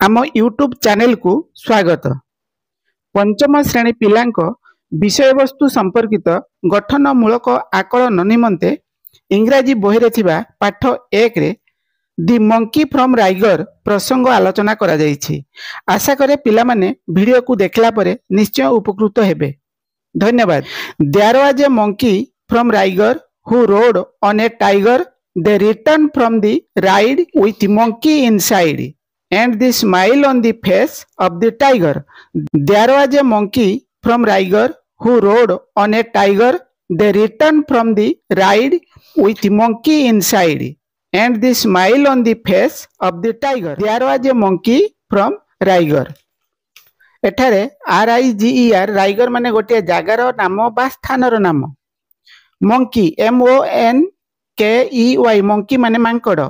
आम YouTube channel को स्वागत। पंचम श्रेणी पिलांक विषय वस्तु संपर्कित गठनमूलक आकलन निमंते इंग्राजी बही रे थिबा पाठ 1 रे दि मंकी फ्रॉम राइगर प्रसंग आलोचना करा जायछि। आशा करे पिला माने वीडियो को देखला परे निश्चय उपकृत हेबे। धन्यवाद। There was a monkey from Riga who rode on a tiger. They return from the ride with monkey inside and the smile on the face of the tiger. There was a monkey from Raigar who rode on a tiger. They returned from the ride with monkey inside and the smile on the face of the tiger. There was a monkey from Raigar. एठारे RIGER rigor माने गोटे जागार नाम बा स्थानर नाम। Monkey MONKEY monkey माने Mankad.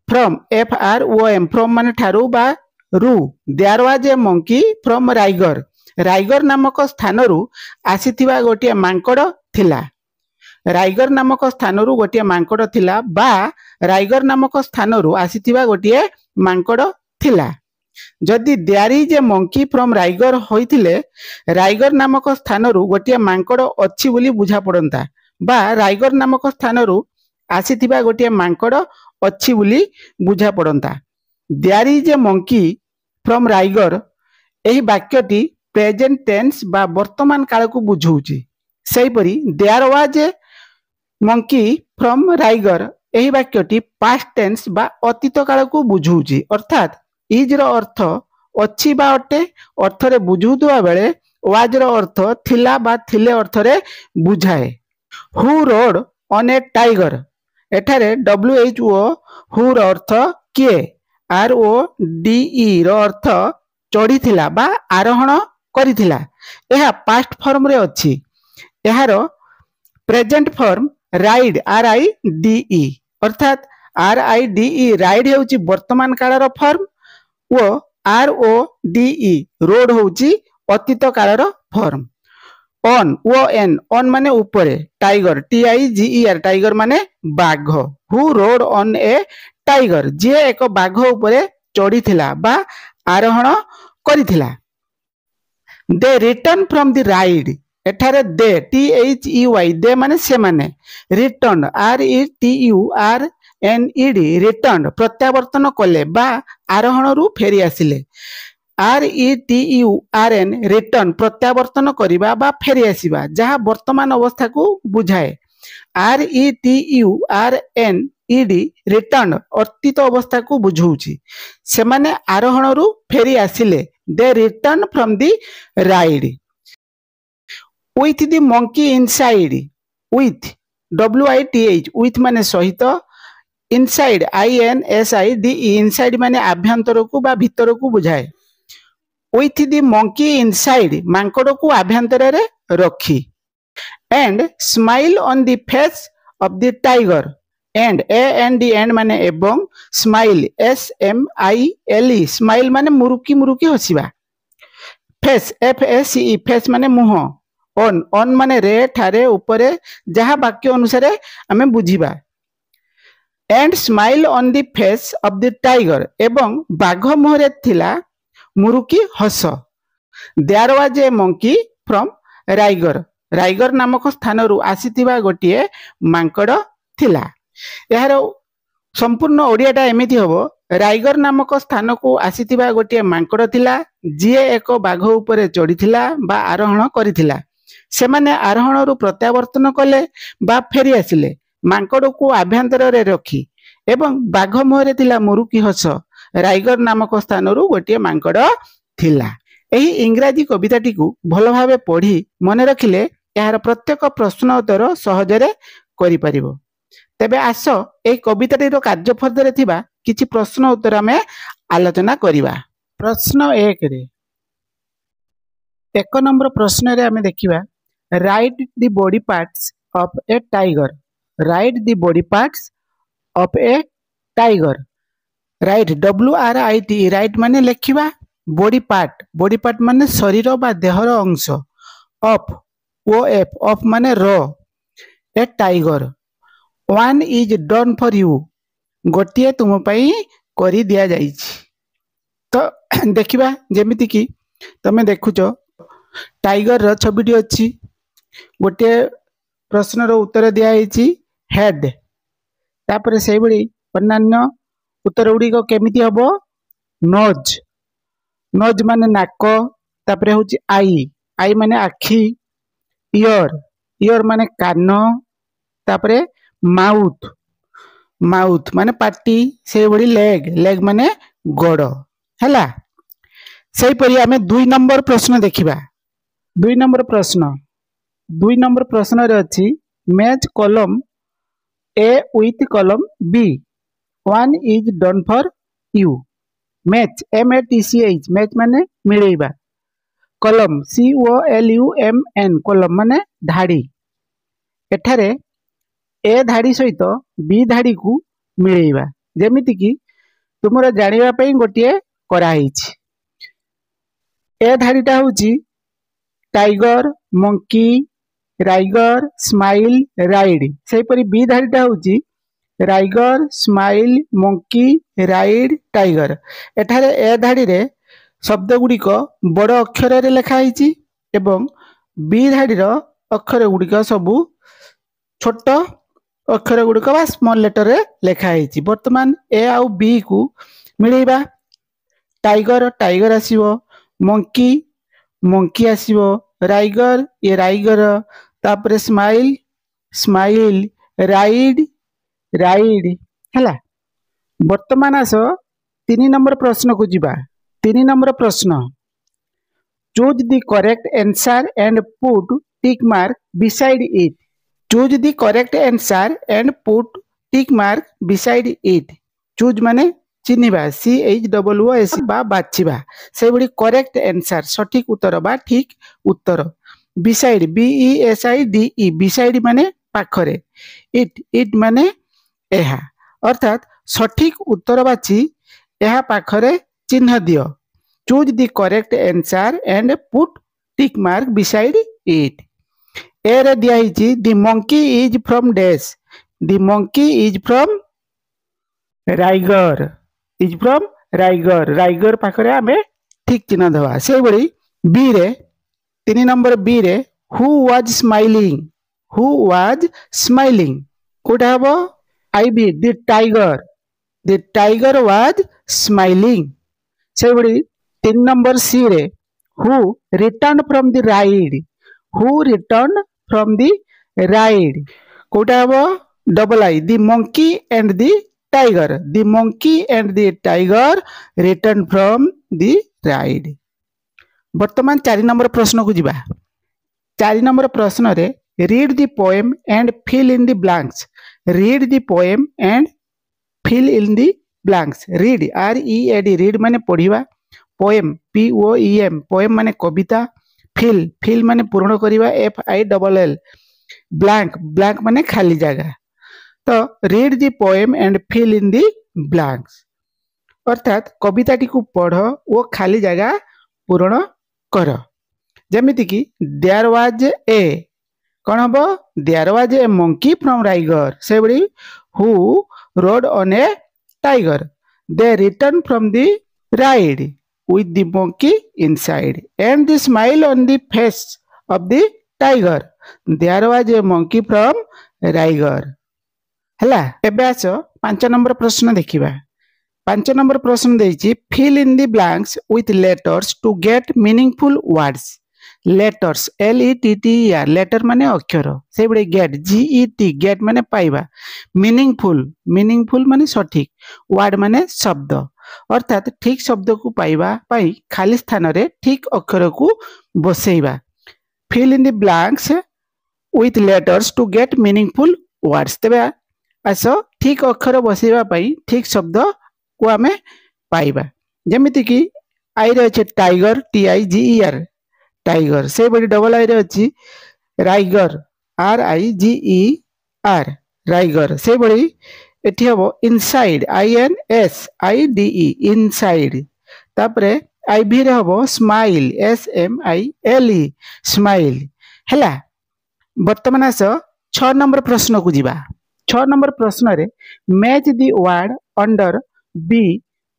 From FROM from माने ठारू बा रु। There was a monkey from Riga. Riga नामक स्थानरू आसीथिबा गोटिया मांकड़ थिला। राइगर नामक स्थानरू गोटिया मांकड़ थिला बा राइगर नामक स्थानरू आसीथिबा गोटिया मांकड़ थिला। जदि there is a monkey from राइगर होइथिले राइगर नामक स्थानरू गोटिया मांकड़ अछि बोली बुझा पड़ंता बा राइगर नामक स्थानरू आसीथिबा गोटिया मांकड़ अच्छी बोली बुझा पड़ता। There is a monkey from राइगर यही वाक्यटी प्रेजेंट टेंस बा वर्तमान काल को बुझाऊँची। सेहीपरि there was a monkey from राइगर यही वाक्यटी पास्ट टेंस बा अतीत काल को बुझाऊँची। अर्थात इज रो अर्थ अच्छी बा अटे अर्थ रे बुझाउवा बेले वाज रो अर्थ थिला बा थिले अर्थ रे बुझाए। Who rode on a tiger एठारे WHO हु रो अर्थ किए। RODE रो अर्थ चढ़ी थिला बा आरोहण करिथिला। एहा पास्ट फॉर्म रे अछि। एहारो प्रेजेंट फॉर्म राइड RIDE अर्थात RIDE राइड हेउची वर्तमान कालर फॉर्म ओ RODE रोड होउची अतीत कालर फॉर्म। ऑन ON माने ऊपरे टाइगर TIGER टाइगर माने बाघ। Who rode on a tiger जे एक बाघ ऊपरे चढ़ी थिला बा आरोहण करिथिला। They return from the ride एठारे दे THEY दे माने से माने रिटर्न RETURNED रिटर्न प्रत्यावर्तन कले बा आरोहण रु फेरी आसिले। RETURN रिटर्न प्रत्यावर्तन करिबा बा फेरी आसीबा जहा वर्तमान अवस्था को बुझाए। RETURNED रिटर्न अतीत अवस्था को बुझाउची। से माने आरोहण रु फेरी आसिले। They return from the ride with the monkey inside. With WITH with माने सहित इनसाइड INSIDE इनसाइड माने आभ्यंतर को बा भीतर को बुझाए। With the monkey inside Mankad को आभ्यंतर रे रखी। And smile on the face of the tiger and and माने एवं स्माइल SMILE स्माइल माने मुरुकी मुरुकी हसिबा। फेस FACE फेस माने मुह। ऑन माने रे ठारे ऊपरे जहा वाक्य अनुसार आमे बुझिबा। And smile on the face of the tiger एवं बाघ मुहरे थिला मुरुकी हस। There was a monkey from Riga Riga नामक स्थानरू आसीथिबा गोटिए मांकड़ थिला। यार संपूर्ण ओडियाटा एमिति हबो। राइगर नामक स्थान को आसीथिबा गोटिए मांकड़ थिला जिए एक बाघ ऊपरे चढ़ीथिला बा आरोहण करिथिला। से माने आरोहण रु प्रत्यावर्तन कले बा फेरी आसिले। मांकड़ को आभ्यंतर रे रखी एवं बाघ मुहरे थिला मुरुकी हस। राइगर नामक स्थानरू गोटिए मांकड़ थिला। एही इंग्राजी कविताटी को भल भावे पढ़ी मने रखिले यार प्रत्येक प्रश्न उत्तर सहजरे करि परिबो। तेबे आस ए कविताटीर कार्यफलरे थिबा किछि प्रश्न उत्तर आमे आलोचना करिबा। प्रश्न 1 रे 1 नंबर प्रश्न रे आमे देखिबा right the body parts of A tiger. Right the body parts of A tiger. Right WRIT right माने लेखिबा। बॉडी पार्ट माने शरीर बा देहर अंश। ऑफ OF ऑफ माने रो। A tiger. One is done for you गोटिए तुम पई करी दिया जाइछि। तो देखिबा जेमिति कि तमे देखुच टाइगर रो छबिटी अछि गोटे प्रश्न रो उत्तर दिया हेछि हेड तापर सेहि बडी अन्य उत्तर गुडी को केमिति हबो नोज नोज माने नाक तापर होछि आई माने आखी इयर माने कान तापर माउथ माउथ माने पाटी से बड़ी लेग माने गोड़ हैला सेही परि आमे 2 नंबर प्रश्न देखिबा 2 नंबर प्रश्न रे अछि match column A with column B one is done for you match MATCH match माने मिलेइबा कॉलम COLUMN कॉलम माने धाड़ी एठारे ए धाड़ी सहित बी धाड़ी को मिलेइबा जेमिति कि तुमरा जानिबा पई गोटिए करा हिछि ए धाड़ीटा होछि tiger monkey Riga smile ride सेही परि बी धाड़ीटा होछि Riga smile monkey ride tiger एठारे ए धाड़ी रे शब्द गुडी को बड़ अक्षर रे लिखा हिछि एवं बी धाड़ी रो अक्षर गुडी को सबु छोट अक्षर गुडी को बा स्मॉल लेटर रे लिखा हिछि वर्तमान ए आउ बी को मिलेइबा टाइगर आसीबो मंकी आसीबो राइगर ये राइगर तापर स्माइल राइड हैला वर्तमान आस 3 नंबर प्रश्न को जिबा 3 नंबर प्रश्न choose the correct answer and put tick mark beside it choose the correct answer and put tick mark beside it choose माने चिन्हिबा CHOOS बा बाछिबा से बडी करेक्ट आंसर सठिक उत्तर बा ठीक उत्तर बिसाइड BESIDE बिसाइड माने पाखरे इट माने एहा अर्थात सठिक उत्तर बाची एहा पाखरे चिन्ह दियो choose the correct answer and put tick mark beside it A रे दिया हिची the monkey is from dash the monkey is from Riga पाखरे आमे ठीक चिन्ह दवा से बड़ी बी रे 3 नंबर बी रे हु वाज स्माइलिंग कोटा हबो आईबी द टाइगर वाज स्माइलिंग से बड़ी 3 नंबर सी रे who return from the ride कोटा हबो double I the monkey and the tiger return from the ride वर्तमान 4 नंबर प्रश्न को जिबा 4 नंबर प्रश्न रे read the poem and fill in the blanks read the poem and fill in the blanks read READ read माने पढ़िबा poem POEM poem माने कविता fill माने पूर्ण करिबा FILL ब्लैंक माने खाली जगह तो read the poem and fill in the blanks अर्थात कविताटी को पढ़ ओ खाली जगह पूर्ण कर जेमिति कि देयर वाज ए कौन हम there was a monkey from Riga से बड़ी who rode on a tiger they return from the ride with the monkey inside and the smile on the face of the tiger there was a monkey from Raigar हला एबे आस 5 number प्रश्न देखिबा 5 number प्रश्न देछि fill in the blanks with letters to get meaningful words letters LETTER letter माने अक्षर से बडे get GET get माने पाइबा meaningful माने सठिक word माने शब्द अर्थात ठीक शब्द को पाइबा पाई खाली स्थान रे ठीक अक्षर को बसेइबा fill in the blanks with letters to get meaningful words तबे आस ठीक अक्षर बसेइबा पाई ठीक शब्द को आमे पाइबा जेमिति कि आई रे अछि टाइगर TIGER टाइगर से बडी डबल आई रे अछि राइगर RIGER राइगर से बडी एठी हबो इनसाइड INSIDE इनसाइड तापरे आईभी रे हबो स्माइल SMILE स्माइल हला वर्तमान आस 6 नंबर प्रश्न को जिबा 6 नंबर प्रश्न रे match the word under B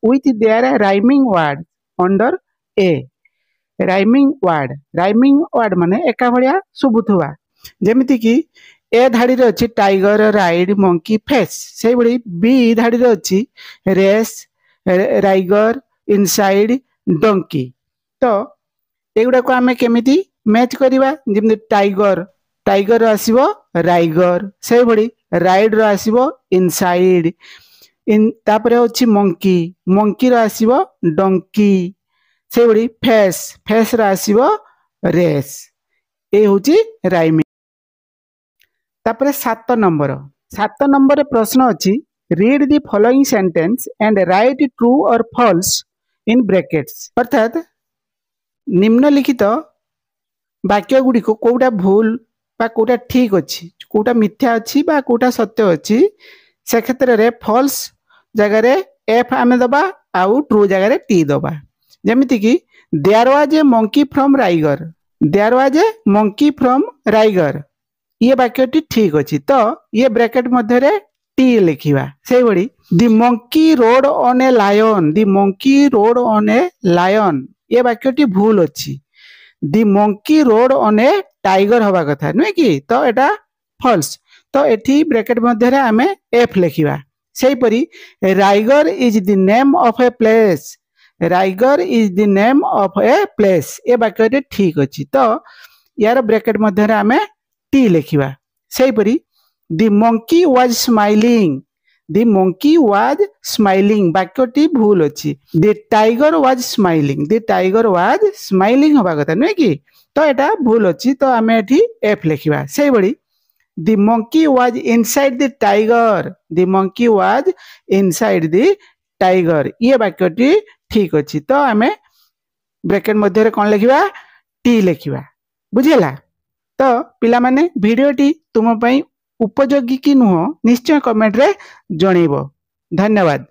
with their rhyming word under A rhyming word माने एका भलिया सुबुथुवा जेमिति कि ए धाड़ी रे अछि टाइगर राइड मंकी फेस से भली बी धाड़ी रे अछि रेस राइगर इनसाइड डंकी तो एगुडा को आमे केमिति match करिवा Zeme tiger tiger आसीबो rigor से भली राइड रो आसीबो इनसाइड इन तापरे अछि मंकी मंकी रो आसीबो डंकी से भली फेस फेस रो आसीबो रेस ए होची राइमिंग तापरे 7 नंबर प्रश्न अछि read the following sentence and right true और फॉल्स इन ब्रैकेट्स अर्थात निम्नलिखित वाक्य गुडी को कोटा भूल बा कोटा ठीक अछि कोटा मिथ्या अछि बा कोटा सत्य अछि से क्षेत्र रे फॉल्स जगह रे एफ आमे दबा आउ ट्रू जगह रे टी दबा जेमिति कि there was a monkey from Riga there was a monkey from Riga ये वाक्यटी ठीक अछि तो ये ब्रैकेट मध्य रे टी लिखिबा सेही बडी the monkey rode on a lion the monkey rode on a lion ये वाक्यटी भूल अछि the monkey rode on a tiger हवा कथा नुहे कि तो एटा फॉल्स तो एठी ब्रैकेट मध्य रे आमे एफ लिखिबा सेही परी Riga is the name of a place Riga is the name of a place ए वाक्यटी ठीक अछि तो यार ब्रैकेट मध्य रे आमे टी लिखिबा सेही परी the monkey was smiling the monkey was smiling वाक्यटी भूल अछि द टाइगर वाज स्माइलिंग हवा कथा नुहे कि तो एटा भूल अछि तो आमे एठी एफ लिखिबा सेही बडी the monkey was inside the tiger the monkey was inside the tiger ये वाक्यटी ठीक अछि तो आमे ब्रैकेट मध्य रे कोन लिखिबा टी लिखिबा बुझिला तो पिला माने वीडियोटी तुम पई उपयोगी कि नुह निश्चय कमेंट रे जणैबो धन्यवाद।